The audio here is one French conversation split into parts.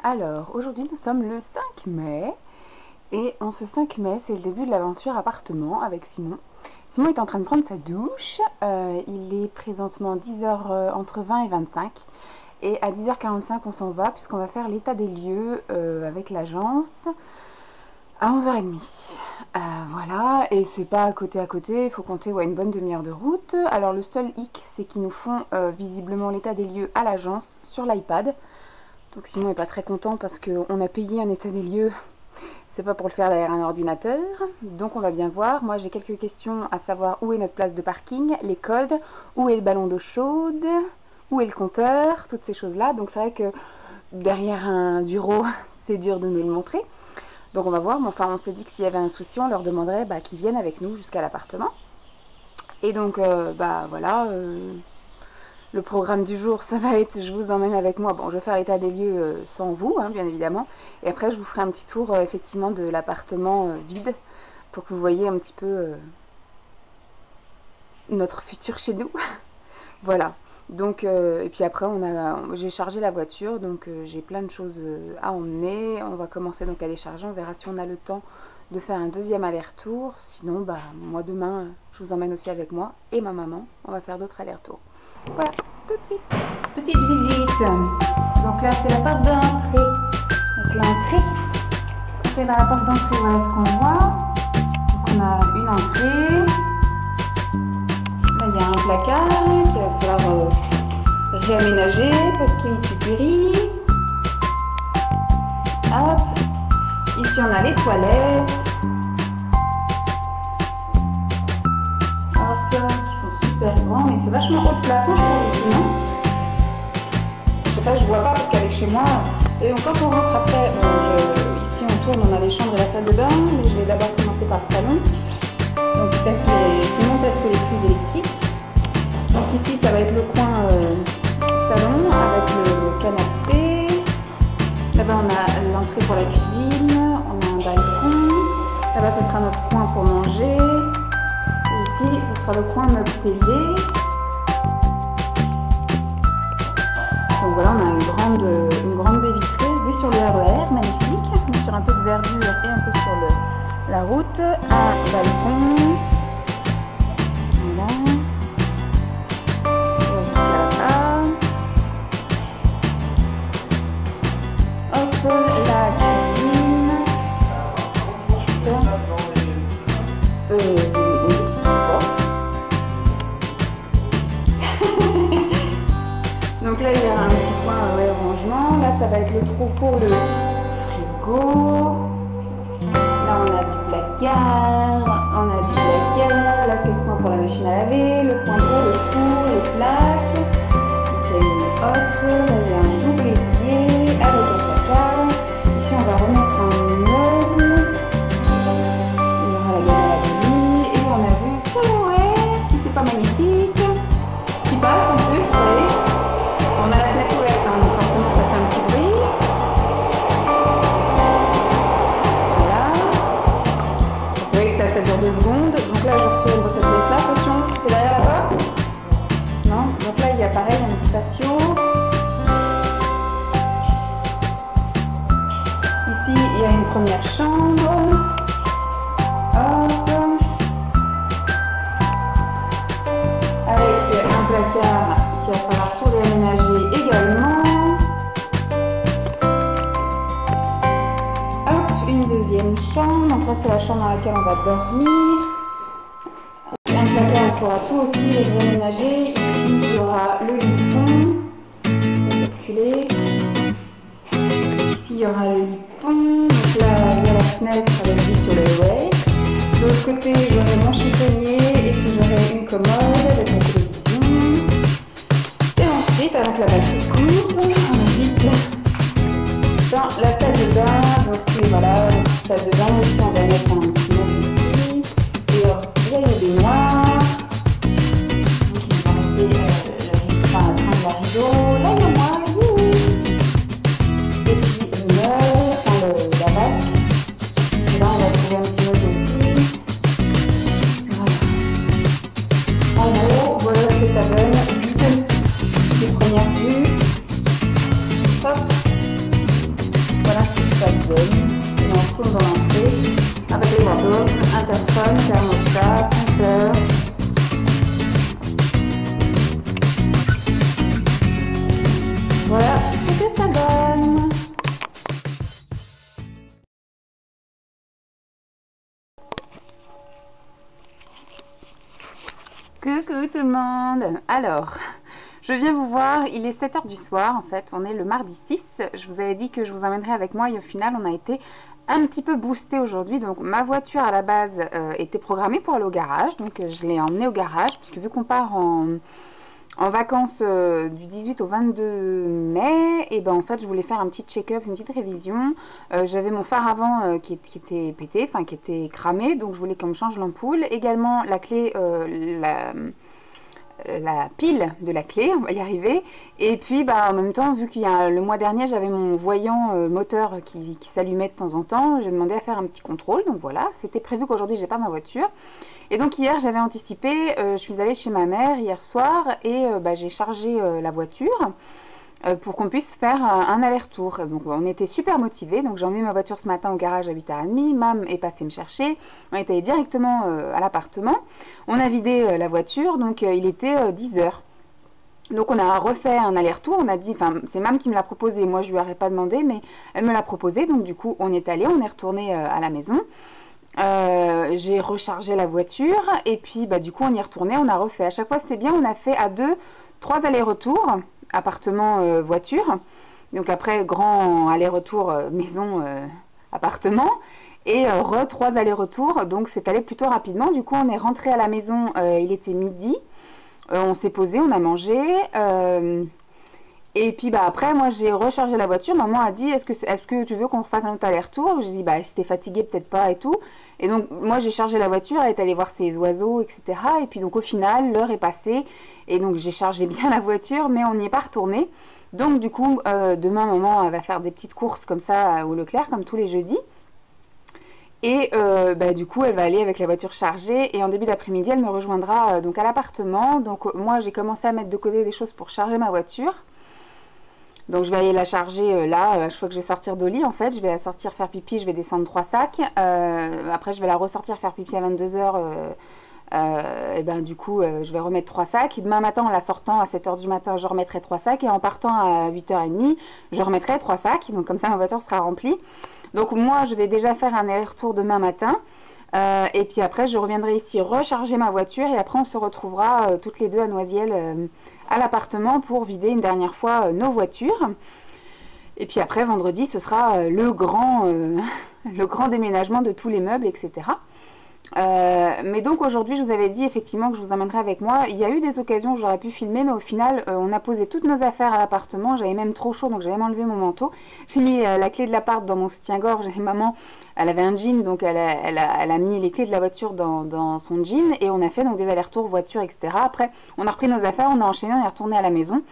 Alors, aujourd'hui nous sommes le 5 mai et en ce 5 mai, c'est le début de l'aventure appartement avec Simon. Simon est en train de prendre sa douche, il est présentement 10h, entre 20 et 25 et à 10h45 on s'en va puisqu'on va faire l'état des lieux avec l'agence à 11h30. Voilà, et c'est pas à côté, il faut compter une bonne demi-heure de route. Alors le seul hic, c'est qu'ils nous font visiblement l'état des lieux à l'agence sur l'iPad. Donc Simon n'est pas très content parce qu'on a payé un état des lieux, c'est pas pour le faire derrière un ordinateur. Donc on va bien voir. Moi j'ai quelques questions à savoir où est notre place de parking, les codes, où est le ballon d'eau chaude, où est le compteur, toutes ces choses-là. Donc c'est vrai que derrière un bureau, c'est dur de nous le montrer. Donc on va voir, mais enfin on s'est dit que s'il y avait un souci, on leur demanderait qu'ils viennent avec nous jusqu'à l'appartement. Et donc voilà, le programme du jour, ça va être, je vous emmène avec moi. Bon, je vais faire l'état des lieux sans vous, bien évidemment. Et après, je vous ferai un petit tour, effectivement, de l'appartement vide, pour que vous voyez un petit peu notre futur chez nous. Voilà. Donc, et puis après, j'ai chargé la voiture, donc j'ai plein de choses à emmener. On va commencer donc à les charger. On verra si on a le temps de faire un deuxième aller-retour. Sinon, moi demain, je vous emmène aussi avec moi et ma maman. On va faire d'autres allers-retours. Voilà, tout de suite. Petite visite. Donc là, c'est la porte d'entrée. Donc l'entrée. Quand on est dans la porte d'entrée, voilà ce qu'on voit. Donc on a une entrée. Là, il y a un placard qu'il va falloir réaménager parce qu'il est tout pourri. Hop. Ici, on a les toilettes. Hop, qui sont super grands, mais c'est vachement haut de plafond, je trouve, ici, non? Je sais pas, je vois pas parce qu'avec chez moi, et donc quand on rentre après, ici on tourne, on a les chambres et la salle de bain, mais je vais d'abord commencer par le salon. Donc Simon teste les prises électriques. Donc ici ça va être le coin salon avec le canapé. Là-bas on a l'entrée pour la cuisine, on a un balcon. Là-bas ce sera notre coin pour manger. Et ici ce sera le coin meuble télé. Donc voilà, on a une grande baie vitrée vue sur le RER, magnifique, sur un peu de verdure et un peu sur la route. Un balcon. Voilà. Hop, la cuisine. Donc là, il y a un petit coin rangement. Là, ça va être le trou pour le frigo. Là, on a du placard. Là, c'est le coin pour la machine à laver. Le coin pour le four, les plaques. Donc, il y a une hotte. Là, il y a un double évier avec un placard. Ici, on va remettre un meuble. Il y aura la gamme à laver. Et on a vu si c'est pas magnifique, qui passe en plus, vous voyez. On a la fenêtre ouverte, donc forcément ça fait un petit bruit. Voilà. Vous voyez que ça dure 2 secondes. Donc là je retourne dans cette pièce là. Attention, c'est derrière là-bas. Non. Donc là il y a pareil un petit patio. Ici il y a une première chambre. Hop. Avec un placard qu'il va falloir tout réaménager également. Hop, une deuxième chambre. Donc là, c'est la chambre dans laquelle on va dormir. Un placard, il faudra tout aussi réaménager. Ici, il y aura le lit fond. On va calculer. Ici, il y aura le lit fond. Donc là, il y a la fenêtre avec vue sur le way. De l'autre côté, j'aurai mon chiffonnier et puis j'aurai une commode avec ma télévision. Et ensuite, avec la batterie coupe, on invite dans la salle de bain. Donc c'est voilà, la salle de bain, ici on va mettre un petit meuble ici. Et il y a une baignoire. Donc il va passer la rideau. Là il y a moi, et puis le meuble, la vache. Et là on va trouver un petit meuble aussi. Voilà. En gros, voilà ce que ça donne. Les premières vues. Hop. maison. Et on tourne dans l'entrée avec les wardrobes, interphone, thermostat, compteur. Voilà ce que ça donne. Coucou tout le monde. Alors, je viens vous voir, il est 7 h du soir en fait, on est le mardi 6. Je vous avais dit que je vous emmènerais avec moi et au final on a été un petit peu boosté aujourd'hui. Donc ma voiture à la base était programmée pour aller au garage, donc je l'ai emmenée au garage parce que vu qu'on part en vacances du 18 au 22 mai, et ben en fait je voulais faire un petit check-up, une petite révision. J'avais mon phare avant qui était pété, enfin qui était cramé, donc je voulais qu'on me change l'ampoule. Également la clé, la pile de la clé, on va y arriver. Et puis bah, en même temps, vu qu'il y a le mois dernier j'avais mon voyant moteur qui s'allumait de temps en temps, j'ai demandé à faire un petit contrôle. Donc voilà, c'était prévu qu'aujourd'hui j'ai pas ma voiture. Et donc hier j'avais anticipé, je suis allée chez ma mère hier soir et bah, j'ai chargé la voiture pour qu'on puisse faire un aller-retour. Donc on était super motivés, donc j'ai emmené ma voiture ce matin au garage à 8 h 30, Mam est passée me chercher, on est allé directement à l'appartement, on a vidé la voiture, donc il était 10 h. Donc on a refait un aller-retour, on a dit, enfin c'est Mam qui me l'a proposé, moi je lui aurais pas demandé, mais elle me l'a proposé, donc du coup on est allé, on est retourné à la maison. J'ai rechargé la voiture et puis bah, du coup on y est retourné, on a refait. À chaque fois c'était bien, on a fait à deux, 3 allers-retours, appartement, voiture. Donc après grand aller-retour maison, appartement. Et 3 allers-retours, donc c'est allé plutôt rapidement. Du coup on est rentré à la maison, il était midi. On s'est posé, on a mangé. Et puis bah après moi j'ai rechargé la voiture, maman a dit est-ce que tu veux qu'on refasse un autre aller-retour? J'ai dit bah si t'es fatiguée peut-être pas et tout. Et donc moi j'ai chargé la voiture, elle est allée voir ses oiseaux etc. Et puis donc au final l'heure est passée et donc j'ai chargé bien la voiture mais on n'y est pas retourné. Donc du coup demain maman elle va faire des petites courses comme ça au Leclerc comme tous les jeudis. Et bah, du coup elle va aller avec la voiture chargée et en début d'après-midi elle me rejoindra donc à l'appartement. Donc moi j'ai commencé à mettre de côté des choses pour charger ma voiture. Donc je vais aller la charger là, je crois que je vais sortir de lit en fait, je vais la sortir faire pipi, je vais descendre 3 sacs, après je vais la ressortir faire pipi à 22 h, et ben du coup je vais remettre 3 sacs, et demain matin en la sortant à 7 h du matin je remettrai 3 sacs, et en partant à 8 h 30 je remettrai 3 sacs, donc comme ça ma voiture sera remplie. Donc moi je vais déjà faire un aller-retour demain matin, et puis après je reviendrai ici recharger ma voiture, et après on se retrouvera toutes les deux à Noisiel à l'appartement pour vider une dernière fois nos voitures. Et puis après vendredi ce sera le grand déménagement de tous les meubles etc. Mais donc aujourd'hui je vous avais dit effectivement que je vous emmènerai avec moi. Il y a eu des occasions où j'aurais pu filmer, mais au final on a posé toutes nos affaires à l'appartement. J'avais même trop chaud donc j'avais même enlevé mon manteau. J'ai mis la clé de l'appart dans mon soutien-gorge et maman elle avait un jean, donc elle a mis les clés de la voiture dans son jean, et on a fait donc des allers-retours voiture etc. Après on a repris nos affaires, on a enchaîné, on est retourné à la maison.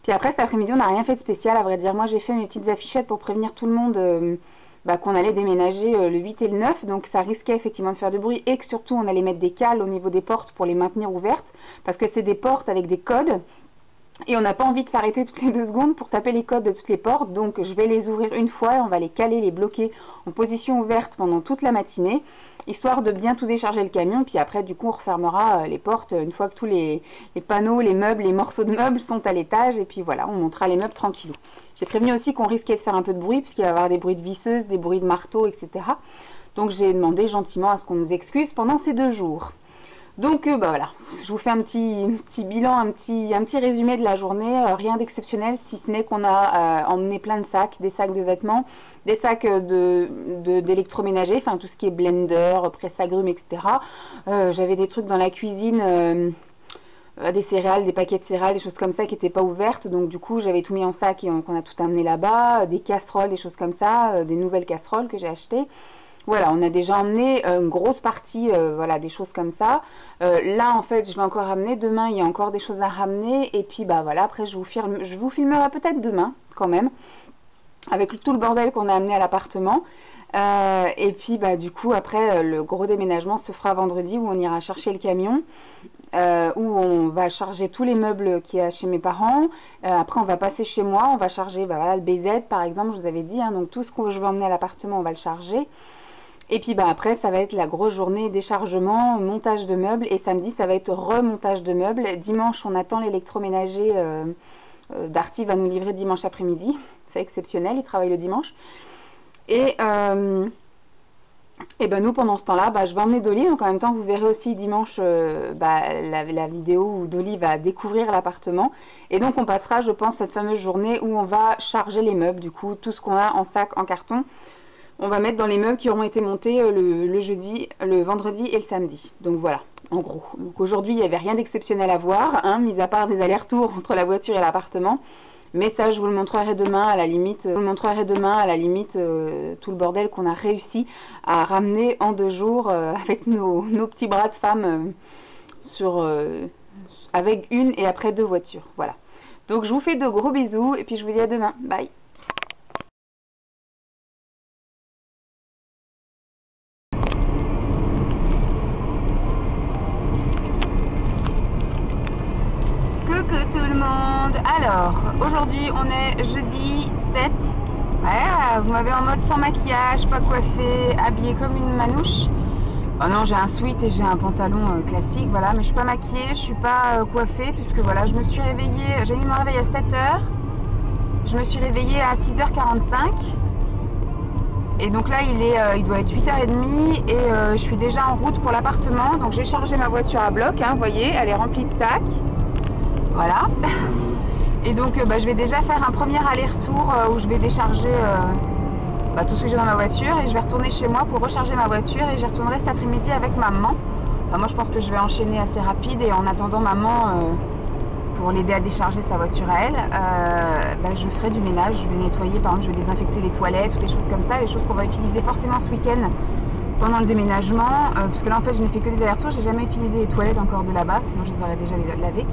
Puis après cet après-midi on n'a rien fait de spécial à vrai dire. Moi j'ai fait mes petites affichettes pour prévenir tout le monde qu'on allait déménager le 8 et le 9, donc ça risquait effectivement de faire du bruit, et que surtout on allait mettre des cales au niveau des portes pour les maintenir ouvertes, parce que c'est des portes avec des codes, et on n'a pas envie de s'arrêter toutes les 2 secondes pour taper les codes de toutes les portes. Donc je vais les ouvrir une fois, et on va les caler, les bloquer en position ouverte pendant toute la matinée, histoire de bien tout décharger le camion. Puis après du coup on refermera les portes une fois que tous les panneaux, les meubles, les morceaux de meubles sont à l'étage, et puis voilà, on montera les meubles tranquillou. J'ai prévenu aussi qu'on risquait de faire un peu de bruit, puisqu'il va y avoir des bruits de visseuses, des bruits de marteau etc. Donc j'ai demandé gentiment à ce qu'on nous excuse pendant ces 2 jours. Donc bah voilà, je vous fais un petit bilan, un petit résumé de la journée, rien d'exceptionnel si ce n'est qu'on a emmené plein de sacs, des sacs de vêtements, des sacs d'électroménager, enfin tout ce qui est blender, presse-agrumes, etc. J'avais des trucs dans la cuisine, des céréales, des paquets de céréales, des choses comme ça qui n'étaient pas ouvertes, donc du coup j'avais tout mis en sac et on a tout amené là-bas, des casseroles, des choses comme ça, des nouvelles casseroles que j'ai achetées. Voilà, on a déjà emmené une grosse partie, voilà, des choses comme ça. Là, en fait, je vais encore ramener. Demain, il y a encore des choses à ramener. Et puis, bah voilà, après, je vous filmerai peut-être demain, quand même, avec tout le bordel qu'on a amené à l'appartement. Et puis, bah du coup, après, le gros déménagement se fera vendredi, où on ira chercher le camion. où on va charger tous les meubles qu'il y a chez mes parents. Après, on va passer chez moi, on va charger voilà, le BZ par exemple, je vous avais dit. Hein, donc tout ce que je vais emmener à l'appartement, on va le charger. Et puis après, ça va être la grosse journée déchargement, montage de meubles. Et samedi, ça va être remontage de meubles. Dimanche, on attend l'électroménager. Darty va nous livrer dimanche après-midi. C'est exceptionnel, il travaille le dimanche. Et ben nous, pendant ce temps-là, je vais emmener Dolly. Donc en même temps, vous verrez aussi dimanche la vidéo où Dolly va découvrir l'appartement. Et donc on passera, je pense, cette fameuse journée où on va charger les meubles. Du coup, tout ce qu'on a en sac, en carton, on va mettre dans les meubles qui auront été montés le jeudi, le vendredi et le samedi. Donc voilà, en gros. Donc aujourd'hui, il n'y avait rien d'exceptionnel à voir, hein, mis à part des allers-retours entre la voiture et l'appartement. Mais ça, je vous le montrerai demain à la limite. Tout le bordel qu'on a réussi à ramener en 2 jours avec nos petits bras de femmes avec une et après 2 voitures. Voilà. Donc je vous fais de gros bisous et puis je vous dis à demain. Bye. Coucou tout le monde. Alors, aujourd'hui on est jeudi 7. Ouais, vous m'avez en mode sans maquillage, pas coiffée, habillée comme une manouche. Oh non, j'ai un sweat et j'ai un pantalon classique, voilà, mais je suis pas maquillée, je suis pas coiffée puisque voilà, je me suis réveillée, j'ai mis mon réveil à 7h. Je me suis réveillée à 6h45. Et donc là, il doit être 8h30 et je suis déjà en route pour l'appartement. Donc j'ai chargé ma voiture à bloc, hein, vous voyez, elle est remplie de sacs. Voilà. Et donc je vais déjà faire un premier aller-retour où je vais décharger tout ce que j'ai dans ma voiture et je vais retourner chez moi pour recharger ma voiture et j'y retournerai cet après-midi avec maman. Enfin, moi je pense que je vais enchaîner assez rapide et en attendant maman pour l'aider à décharger sa voiture à elle, je ferai du ménage, je vais nettoyer, par exemple je vais désinfecter les toilettes ou des choses comme ça, les choses qu'on va utiliser forcément ce week-end pendant le déménagement, parce que là en fait je n'ai fait que des allers-retours, j'ai jamais utilisé les toilettes encore de là-bas, sinon je les aurais déjà lavées.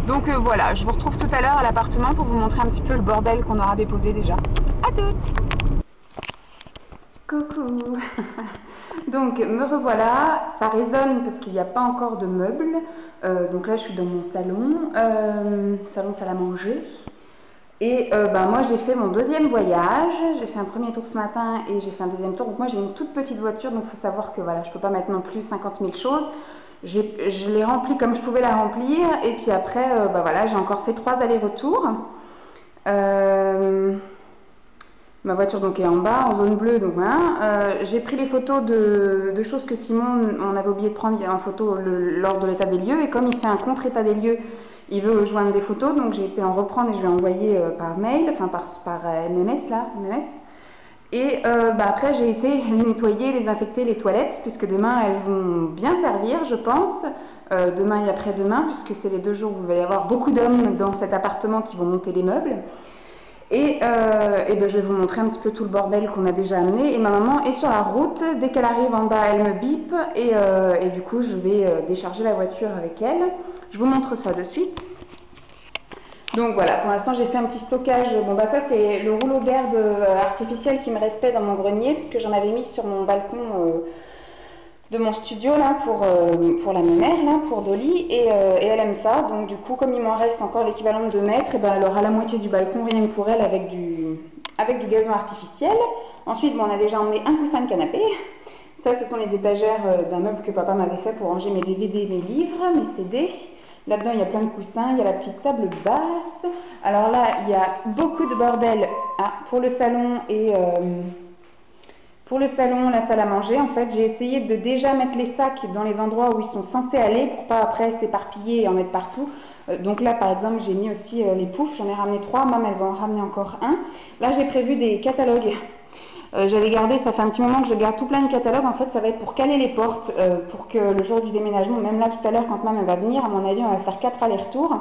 Donc voilà, je vous retrouve tout à l'heure à l'appartement pour vous montrer un petit peu le bordel qu'on aura déposé déjà. À toutes! Coucou. Donc me revoilà, ça résonne parce qu'il n'y a pas encore de meubles. Donc là je suis dans mon salon, salon salle à manger. Et moi j'ai fait mon 2e voyage, j'ai fait un premier tour ce matin et j'ai fait un 2e tour. Donc moi j'ai une toute petite voiture, donc il faut savoir que voilà, je ne peux pas mettre non plus 50 000 choses. Je l'ai remplie comme je pouvais la remplir et puis après voilà, j'ai encore fait 3 allers-retours. Ma voiture donc est en bas, en zone bleue, donc voilà. J'ai pris les photos de choses que Simon, on avait oublié de prendre en photo lors de l'état des lieux. Et comme il fait un contre-état des lieux, il veut joindre des photos. Donc j'ai été en reprendre et je lui ai envoyé par mail, enfin par MMS là, MMS. Et après j'ai été nettoyer, désinfecter les toilettes, puisque demain elles vont bien servir, je pense. Demain et après-demain, puisque c'est les 2 jours où il va y avoir beaucoup d'hommes dans cet appartement qui vont monter les meubles. Et je vais vous montrer un petit peu tout le bordel qu'on a déjà amené. Et ma maman est sur la route. Dès qu'elle arrive en bas, elle me bip. Et du coup, je vais décharger la voiture avec elle. Je vous montre ça de suite. Donc voilà, pour l'instant, j'ai fait un petit stockage. Bon, ça, c'est le rouleau d'herbe artificiel qui me restait dans mon grenier, puisque j'en avais mis sur mon balcon de mon studio là pour la mémère là, pour Dolly et elle aime ça, donc du coup comme il m'en reste encore l'équivalent de 2 mètres, elle aura la moitié du balcon rien que pour elle avec du gazon artificiel. Ensuite on a déjà emmené un coussin de canapé, ça ce sont les étagères d'un meuble que papa m'avait fait pour ranger mes DVD, mes livres, mes CD. Là-dedans il y a plein de coussins, il y a la petite table basse. Alors là il y a beaucoup de bordel pour le salon et pour le salon, la salle à manger, en fait, j'ai essayé de déjà mettre les sacs dans les endroits où ils sont censés aller pour pas après s'éparpiller et en mettre partout. Donc là, par exemple, j'ai mis aussi les poufs, j'en ai ramené 3, maman elle va en ramener encore un. Là, j'ai prévu des catalogues. J'avais gardé, ça fait un petit moment que je garde tout plein de catalogues. En fait, ça va être pour caler les portes, pour que le jour du déménagement, même là tout à l'heure, quand maman va venir, à mon avis, on va faire 4 allers-retours.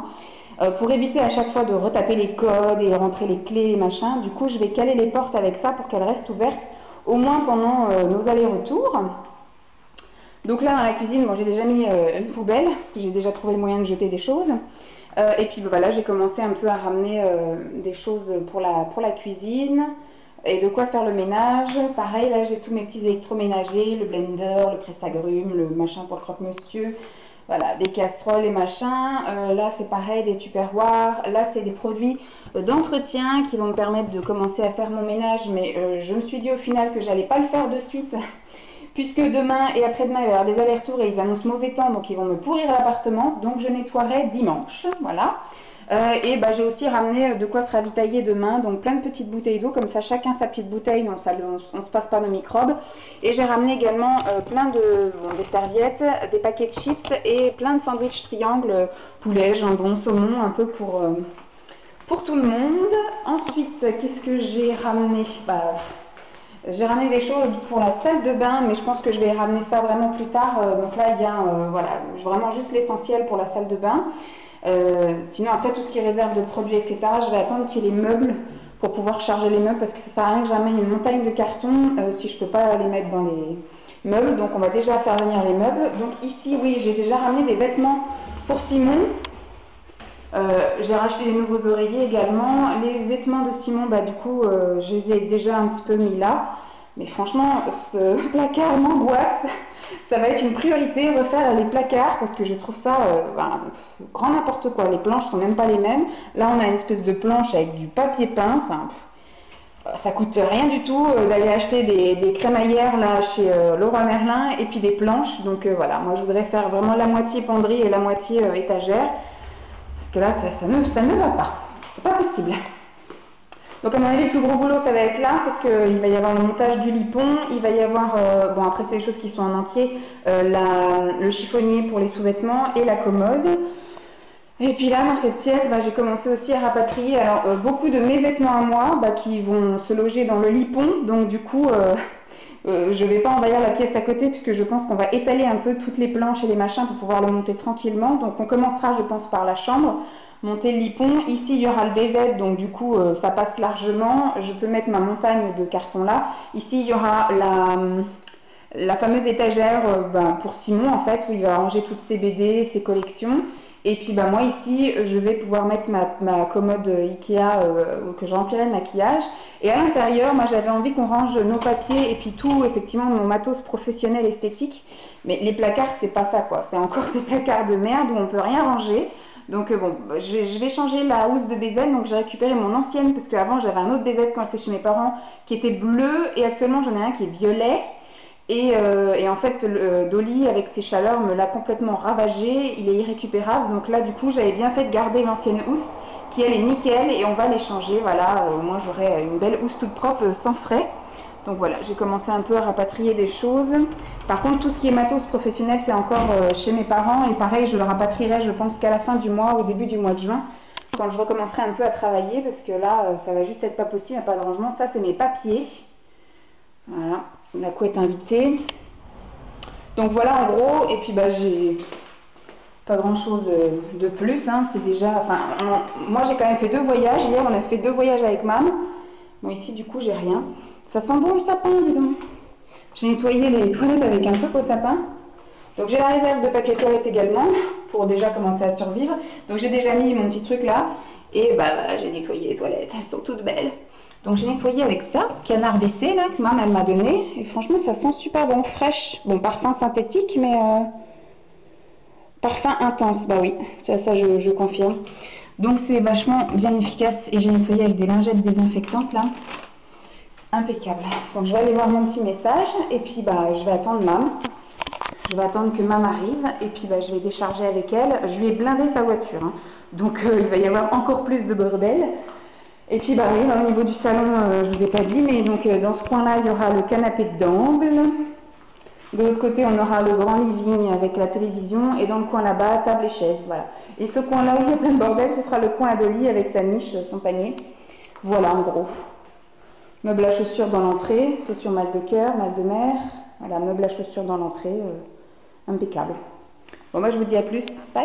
Pour éviter à chaque fois de retaper les codes et rentrer les clés et machin. Du coup, je vais caler les portes avec ça pour qu'elles restent ouvertes. Au moins pendant nos allers-retours. Donc là dans la cuisine, j'ai déjà mis une poubelle, parce que j'ai déjà trouvé le moyen de jeter des choses. Et puis voilà, j'ai commencé un peu à ramener des choses pour la cuisine, et de quoi faire le ménage. Pareil, là j'ai tous mes petits électroménagers, le blender, le presse-agrumes, le machin pour le croque-monsieur, Voilà, des casseroles et machins. Là, c'est pareil, des tupperwares. Là, c'est des produits d'entretien qui vont me permettre de commencer à faire mon ménage. Mais je me suis dit au final que j'allais pas le faire de suite. Puisque demain et après-demain, il va y avoir des allers-retours et ils annoncent mauvais temps. Donc, ils vont me pourrir l'appartement. Donc, je nettoierai dimanche. Voilà. Et bah, j'ai aussi ramené de quoi se ravitailler demain, donc plein de petites bouteilles d'eau, comme ça chacun sa petite bouteille, donc ça, on ne se passe pas de microbes. Et j'ai ramené également plein de des serviettes, des paquets de chips et plein de sandwichs triangles, poulet, jambon, saumon, un peu pour tout le monde. Ensuite, qu'est-ce que j'ai ramené? J'ai ramené des choses pour la salle de bain, mais je pense que je vais ramener ça vraiment plus tard. Donc là, il y a voilà, vraiment juste l'essentiel pour la salle de bain. Sinon après tout ce qui est réserve de produits etc, je vais attendre qu'il y ait les meubles pour pouvoir charger les meubles parce que ça sert à rien que j'amène une montagne de cartons si je peux pas les mettre dans les meubles. Donc on va déjà faire venir les meubles. Donc ici oui, j'ai déjà ramené des vêtements pour Simon. J'ai racheté des nouveaux oreillers également. Les vêtements de Simon, bah du coup je les ai déjà un petit peu mis là, mais franchement ce placard m'angoisse. Ça va être une priorité, refaire les placards, parce que je trouve ça grand n'importe quoi. Les planches sont même pas les mêmes. Là, on a une espèce de planche avec du papier peint. Enfin, ça coûte rien du tout d'aller acheter des crémaillères là chez Leroy Merlin et puis des planches. Donc voilà, moi je voudrais faire vraiment la moitié penderie et la moitié étagère, parce que là, ça ne va pas. C'est pas possible. Donc à mon avis, le plus gros boulot, ça va être là, parce qu'il va y avoir le montage du lipon, il va y avoir, bon après c'est des choses qui sont en entier, le chiffonnier pour les sous-vêtements et la commode. Et puis là, dans cette pièce, j'ai commencé aussi à rapatrier beaucoup de mes vêtements à moi qui vont se loger dans le lipon. Donc du coup, je ne vais pas envahir la pièce à côté, puisque je pense qu'on va étaler un peu toutes les planches et les machins pour pouvoir le monter tranquillement. Donc on commencera, je pense, par la chambre. Monter le lipon, ici il y aura le BZ, donc du coup ça passe largement, je peux mettre ma montagne de carton là. Ici il y aura la fameuse étagère pour Simon en fait, où il va ranger toutes ses BD, ses collections. Et puis moi ici je vais pouvoir mettre ma commode Ikea que je remplirai de maquillage. Et à l'intérieur, moi j'avais envie qu'on range nos papiers et puis tout, effectivement mon matos professionnel esthétique. Mais les placards c'est pas ça quoi, c'est encore des placards de merde où on peut rien ranger. Donc bon, je vais changer la housse de BZ, donc j'ai récupéré mon ancienne parce qu'avant j'avais un autre BZ quand j'étais chez mes parents qui était bleu et actuellement j'en ai un qui est violet et en fait Dolly avec ses chaleurs me l'a complètement ravagé, il est irrécupérable, donc là du coup j'avais bien fait de garder l'ancienne housse qui elle est nickel et on va l'échanger, voilà, au moins j'aurai une belle housse toute propre sans frais. Donc voilà, j'ai commencé un peu à rapatrier des choses. Par contre, tout ce qui est matos professionnel, c'est encore chez mes parents. Et pareil, je le rapatrierai, je pense qu'à la fin du mois, au début du mois de juin, quand je recommencerai un peu à travailler, parce que là, ça va juste être pas possible, il n'y a pas de rangement. Ça, c'est mes papiers. Voilà, la couette invitée. Donc voilà, en gros, et puis j'ai pas grand chose de plus. Hein. C'est déjà, moi j'ai quand même fait 2 voyages. Hier, on a fait 2 voyages avec Mam. Bon, ici, du coup, j'ai rien. Ça sent bon le sapin, dis donc. J'ai nettoyé les toilettes avec un truc au sapin. Donc j'ai la réserve de papier toilette également, pour déjà commencer à survivre. Donc j'ai déjà mis mon petit truc là. Et voilà, j'ai nettoyé les toilettes, elles sont toutes belles. Donc j'ai nettoyé avec ça, canard WC là, que maman elle m'a donné. Et franchement ça sent super bon, fraîche. Bon, parfum synthétique, mais parfum intense, bah oui, ça je confirme. Donc c'est vachement bien efficace et j'ai nettoyé avec des lingettes désinfectantes là. Impeccable. Donc je vais aller voir mon petit message et puis je vais attendre Mam. Je vais attendre que Mam arrive et puis je vais décharger avec elle. Je lui ai blindé sa voiture. Hein. Donc il va y avoir encore plus de bordel. Et puis oui, au niveau du salon, je vous ai pas dit, mais donc dans ce coin-là, il y aura le canapé d'angle. De l'autre côté, on aura le grand living avec la télévision et dans le coin là-bas, table et chaise. Voilà. Et ce coin-là où il y a plein de bordel, ce sera le coin à Dolly avec sa niche, son panier. Voilà en gros. Meuble à chaussures dans l'entrée, attention mal de cœur, mal de mer. Voilà, meuble à chaussures dans l'entrée, impeccable. Bon, moi je vous dis à plus, bye!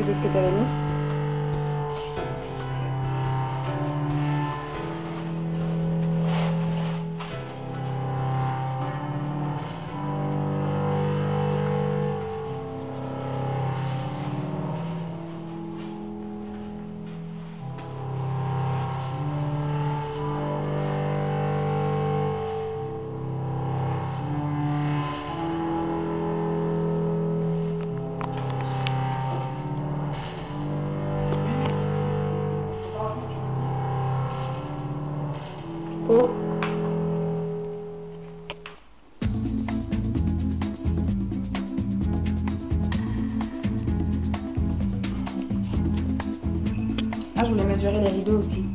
plutôt ce que tu avais mis. Oh. Ah, je voulais mesurer les rideaux aussi.